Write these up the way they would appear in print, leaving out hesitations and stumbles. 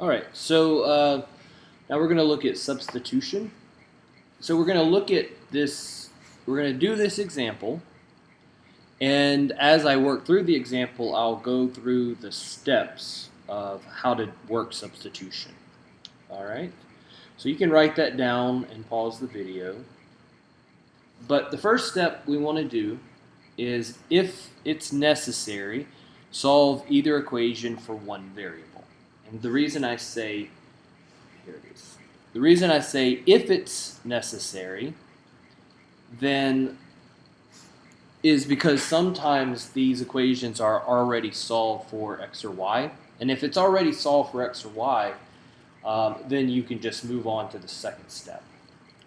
All right, so now we're going to look at substitution. So we're going to look at this, we're going to do this example, and as I work through the example, I'll go through the steps of how to work substitution. All right, so you can write that down and pause the video. But the first step we want to do is, if it's necessary, solve either equation for one variable. And the reason I say, here it is. The reason I say if it's necessary, then is because sometimes these equations are already solved for x or y. And if it's already solved for x or y, then you can just move on to the second step.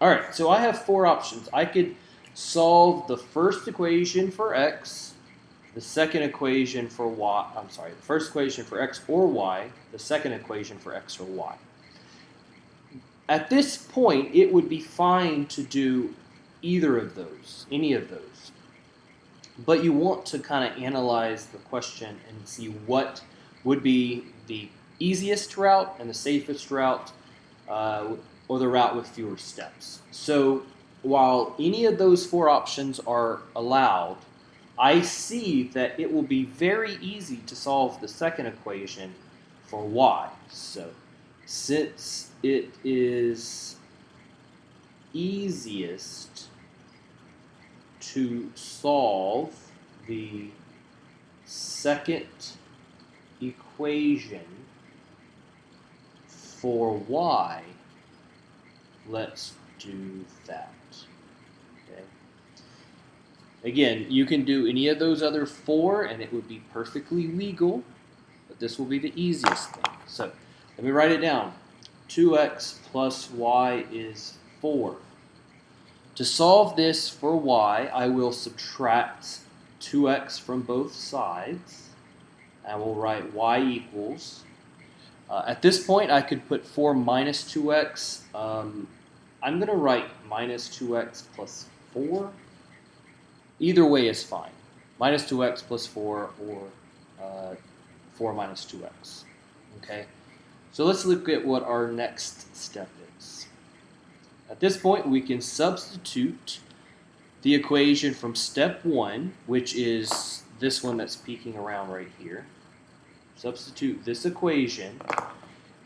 All right, so I have four options. I could solve the first equation for x, the second equation for y, the first equation for x or y, the second equation for x or y. At this point, it would be fine to do either of those, any of those. But you want to kind of analyze the question and see what would be the easiest route and the safest route, or the route with fewer steps. So while any of those four options are allowed, I see that it will be very easy to solve the second equation for y. So since it is easiest to solve the second equation for y, let's do that. Okay. Again, you can do any of those other four and it would be perfectly legal, but this will be the easiest thing. So let me write it down. 2x plus y is 4. To solve this for y, I will subtract 2x from both sides. I will write y equals. At this point, I could put 4 minus 2x. I'm going to write minus 2x plus 4. Either way is fine. Minus 2x plus 4 or 4 minus 2x. Okay? So let's look at what our next step is. At this point, we can substitute the equation from step 1, which is this one that's peeking around right here. Substitute this equation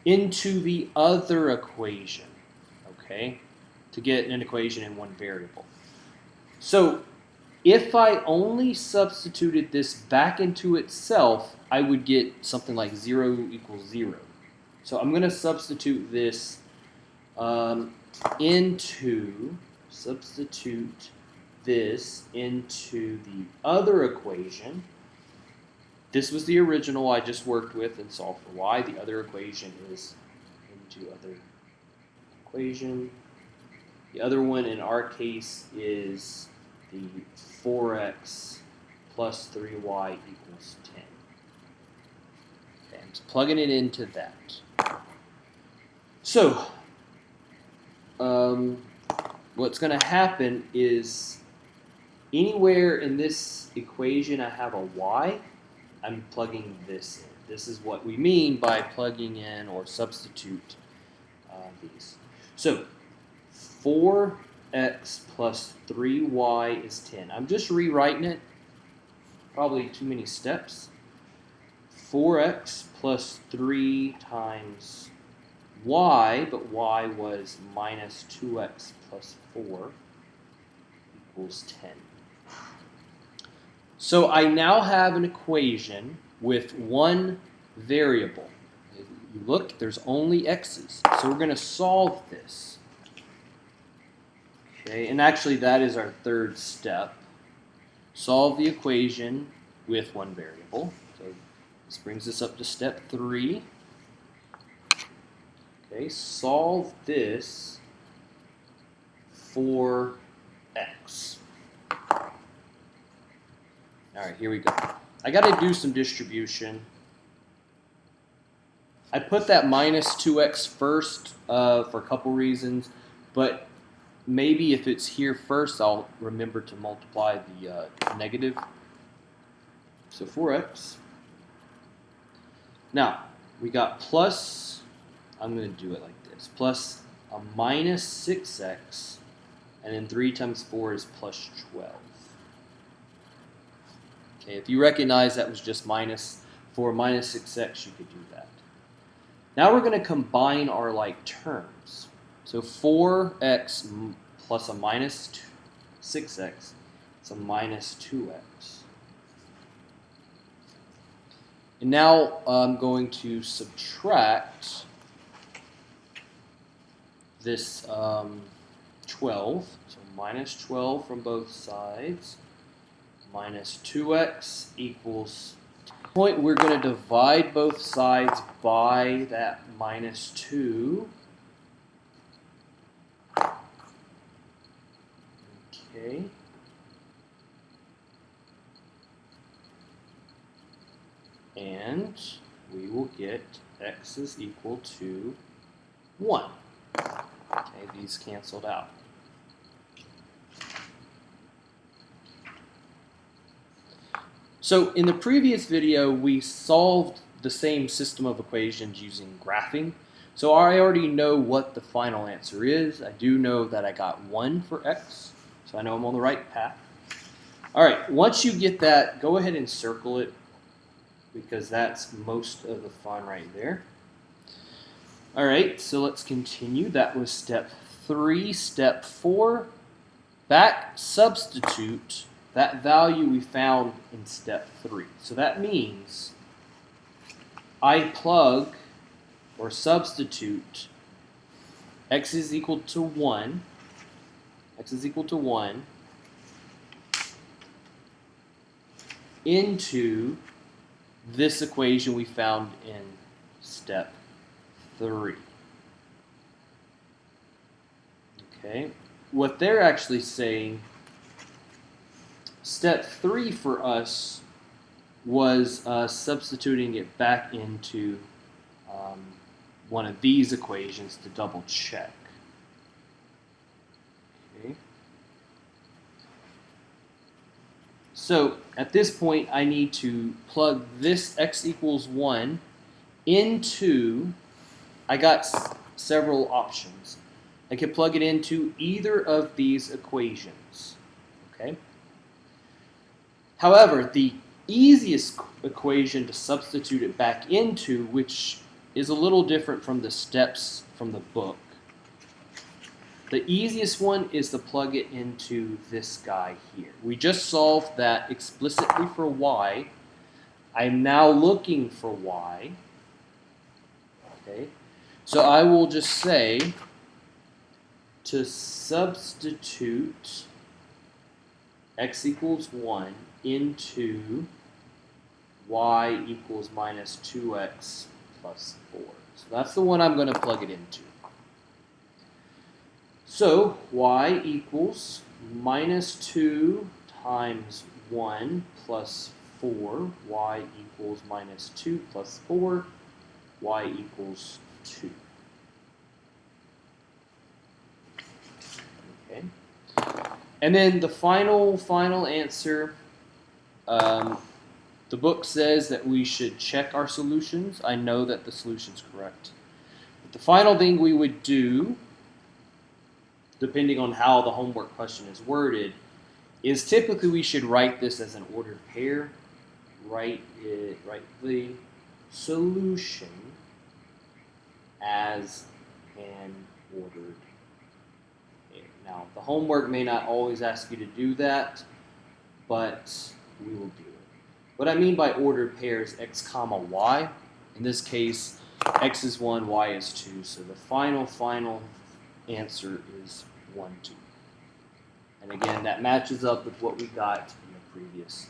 into the other equation, okay, to get an equation in one variable. So if I only substituted this back into itself, I would get something like 0 equals 0. So I'm going to substitute this into the other equation. This was the original I just worked with and solved for y. The other equation is into other equation. The other one in our case is the 4x plus 3y equals 10. Okay, I'm just plugging it into that. So, what's going to happen is anywhere in this equation I have a y, I'm plugging this in. This is what we mean by plugging in or substitute these. So 4x plus 3y is 10. I'm just rewriting it. Probably too many steps. 4x plus 3 times y, but y was minus 2x plus 4 equals 10. So I now have an equation with one variable. If you look, there's only x's. So we're going to solve this. Okay, and actually that is our third step. Solve the equation with one variable. So this brings us up to step 3. Okay, solve this for x. All right, here we go. I got to do some distribution. I put that minus 2x first for a couple reasons, but maybe if it's here first, I'll remember to multiply the negative. So 4x. Now, we got plus I'm going to do it like this. Plus a minus 6x, and then 3 times 4 is plus 12. Okay, if you recognize that was just minus 4 minus 6x, you could do that. Now we're going to combine our like terms. So 4x plus a minus 6x is a minus 2x. And now I'm going to subtract this 12. So minus 12 from both sides. Minus 2x equals point. We're going to divide both sides by that minus 2. Okay. And we will get x is equal to 1. Okay, these canceled out. So in the previous video, we solved the same system of equations using graphing. So I already know what the final answer is. I do know that I got 1 for x, so I know I'm on the right path. All right, once you get that, go ahead and circle it, because that's most of the fun right there. All right, so let's continue. That was step 3. Step 4, back substitute that value we found in step 3. So that means I plug or substitute x is equal to 1, into this equation we found in step 3. Okay, what they're actually saying, step 3 for us was substituting it back into one of these equations to double check. Okay. So at this point, I need to plug this x equals 1 into, I got several options. I could plug it into either of these equations. Okay. However, the easiest equation to substitute it back into, which is a little different from the steps from the book, the easiest one is to plug it into this guy here. We just solved that explicitly for y. I'm now looking for y. Okay, so I will just say to substitute x equals 1 into y equals minus 2x plus 4. So that's the one I'm going to plug it into. So y equals minus 2 times 1 plus 4. Y equals minus 2 plus 4. Y equals 2. Okay. And then the final answer, the book says that we should check our solutions. I know that the solution's correct. But the final thing we would do, depending on how the homework question is worded, is typically we should write this as an ordered pair. Write the solution as an ordered pair. Now, the homework may not always ask you to do that, but we will do it. What I mean by ordered pair is x comma y. In this case, x is 1, y is 2. So the final answer is 1, 2. And again, that matches up with what we got in the previous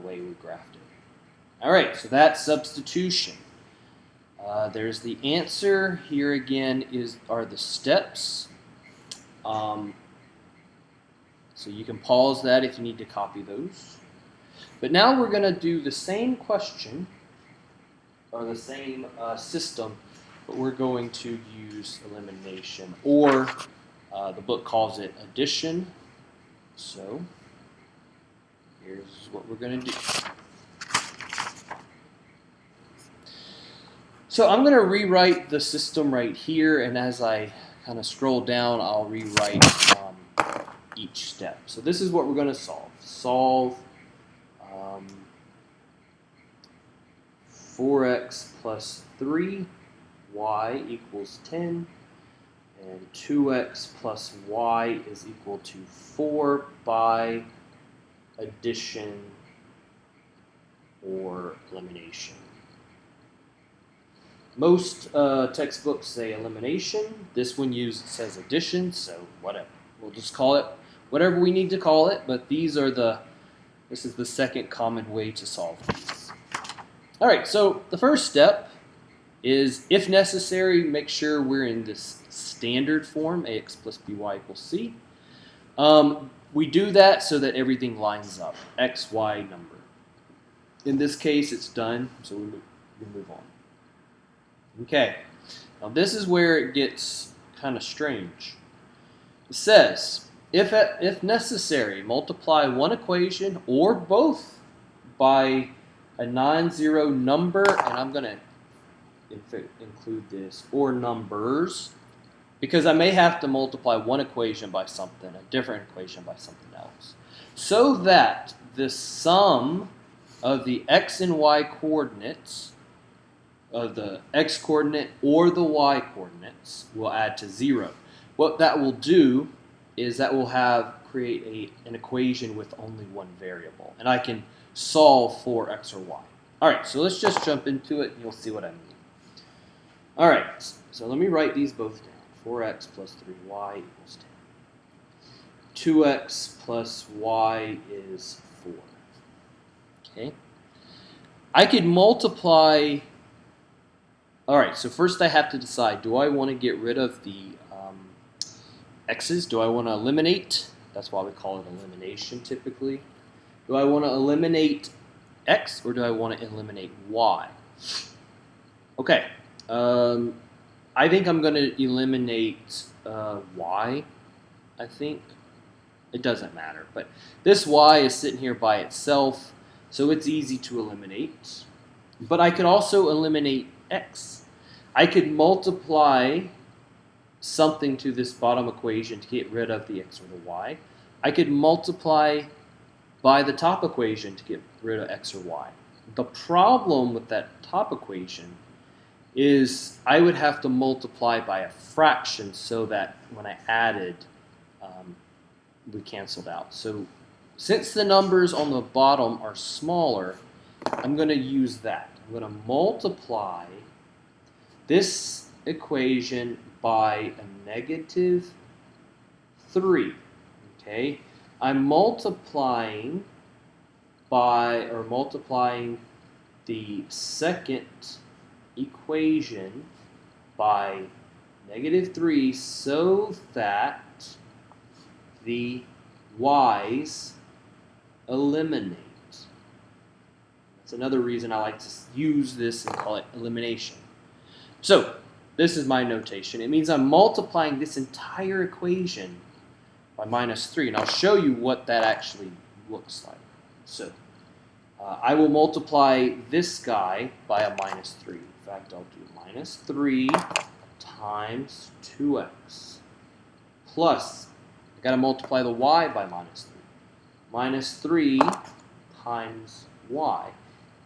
way we graphed it. All right, so that's substitution. There's the answer. Here again are the steps. So you can pause that if you need to copy those. But now we're going to do the same question, or the same system, but we're going to use elimination, or the book calls it addition. So here's what we're going to do. So I'm going to rewrite the system right here, and as I kind of scroll down, I'll rewrite each step. So this is what we're going to solve. Solve 4x plus 3y equals 10, and 2x plus y is equal to 4 by addition or elimination. Most textbooks say elimination. This one says addition, so whatever. We'll just call it whatever we need to call it, but this is the second common way to solve these. All right, so the first step is, if necessary, make sure we're in this standard form, ax plus by equals c. We do that so that everything lines up, x, y number. In this case, it's done, so we move on. Okay, now this is where it gets kind of strange. It says, if necessary, multiply one equation or both by a non-zero number, and I'm going to include this, or numbers, because I may have to multiply one equation by something, a different equation by something else, so that the sum of the x and y coordinates, of the x coordinate or the y coordinates, will add to 0. What that will do is that will create an equation with only one variable, and I can solve for x or y. All right, so let's just jump into it, and you'll see what I mean. All right, so let me write these both down. 4x plus 3y equals 10. 2x plus y is 4. Okay. I could multiply. All right, so first I have to decide, do I want to get rid of the x's? Do I want to eliminate? That's why we call it elimination typically. Do I want to eliminate x, or do I want to eliminate y? Okay, I think I'm going to eliminate y, I think. It doesn't matter, but this y is sitting here by itself, so it's easy to eliminate. But I could also eliminate x. I could multiply something to this bottom equation to get rid of the x or the y. I could multiply by the top equation to get rid of x or y. The problem with that top equation is I would have to multiply by a fraction so that when I added, we canceled out. So since the numbers on the bottom are smaller, I'm going to use that. I'm going to multiply this equation by a negative 3. Okay, I'm multiplying the second equation by negative 3 so that the y's eliminate. That's another reason I like to use this and call it elimination. So this is my notation. It means I'm multiplying this entire equation by minus 3, and I'll show you what that actually looks like. So I will multiply this guy by a minus 3. In fact, I'll do minus 3 times 2x plus, I've got to multiply the y by minus 3. Minus 3 times y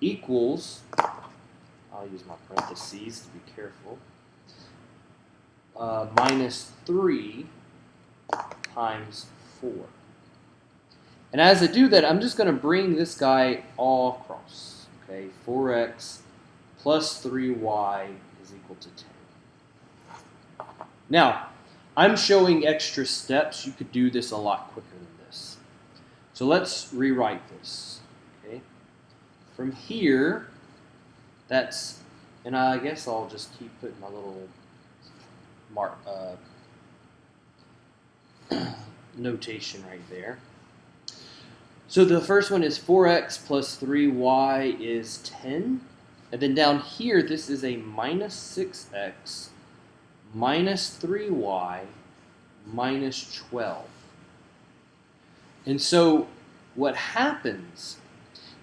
equals, I'll use my parentheses to be careful, minus 3 times 4. And as I do that, I'm just going to bring this guy all across. Okay, 4x plus 3y is equal to 10. Now, I'm showing extra steps. You could do this a lot quicker than this. So let's rewrite this. Okay, from here, that's, and I guess I'll just keep putting my little notation right there. So the first one is 4x plus 3y is 10. And then down here, this is a minus 6x minus 3y minus 12. And so what happens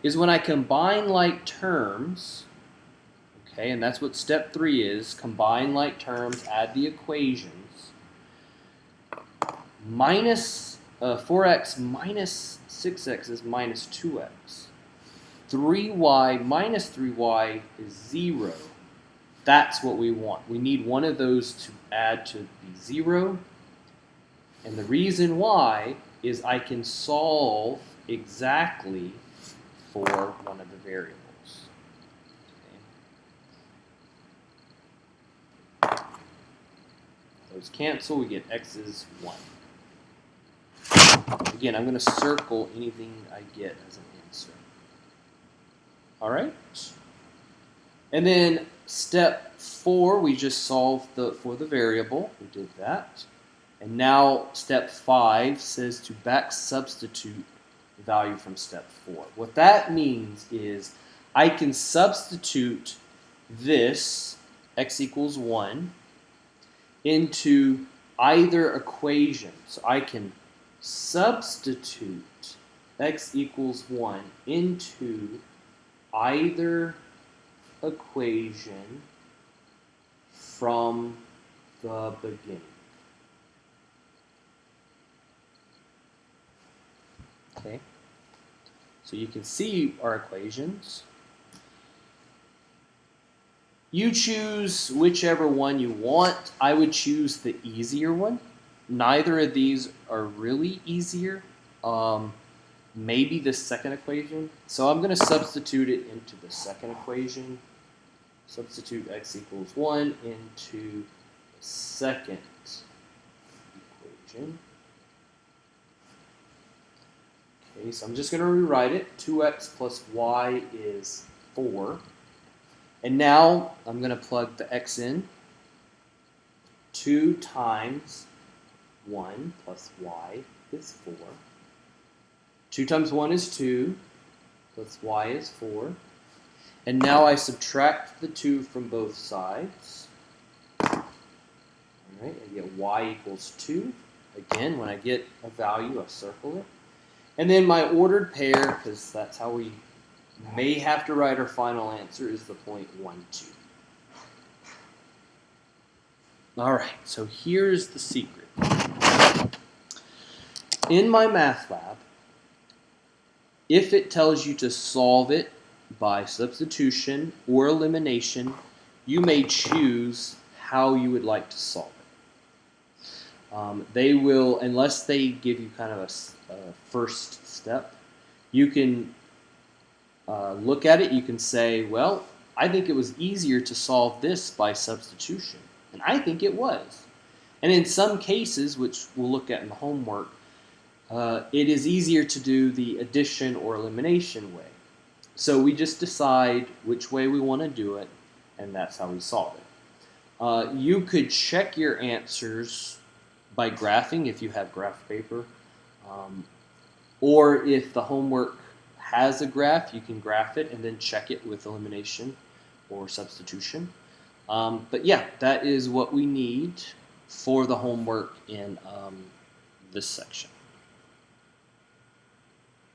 is when I combine like terms, Okay, and that's what step 3 is. Combine like terms, add the equations. Minus 4x minus 6x is minus 2x. 3y minus 3y is 0. That's what we want. We need one of those to add to be 0. And the reason why is I can solve exactly for one of the variables. Okay. Those cancel, we get x is 1. Again, I'm going to circle anything I get as an answer. All right. And then step 4, we just solved for the variable. We did that. And now step 5 says to back substitute the value from step 4. What that means is I can substitute this, x equals 1, into either equation. So I can substitute x equals 1 into either equation from the beginning. Okay, so you can see our equations. You choose whichever one you want. I would choose the easier one. Neither of these are really easier. Maybe the second equation. So I'm going to substitute it into the second equation. Substitute x equals 1 into the second equation. Okay, so I'm just going to rewrite it. 2x plus y is 4. And now I'm going to plug the x in. 2 times 1 plus y is 4. 2 times 1 is 2, plus y is 4. And now I subtract the 2 from both sides. All right, I get y equals 2. Again, when I get a value, I circle it. And then my ordered pair, because that's how we may have to write our final answer, is the point 1, 2. All right, so here's the secret. In my math lab, if it tells you to solve it by substitution or elimination, you may choose how you would like to solve it. They will, unless they give you kind of a first step, you can look at it, you can say, well, I think it was easier to solve this by substitution. And I think it was. And in some cases, which we'll look at in the homework, it is easier to do the addition or elimination way. So we just decide which way we want to do it, and that's how we solve it. You could check your answers by graphing if you have graph paper. Or if the homework has a graph, you can graph it and then check it with elimination or substitution. But yeah, that is what we need for the homework in this section.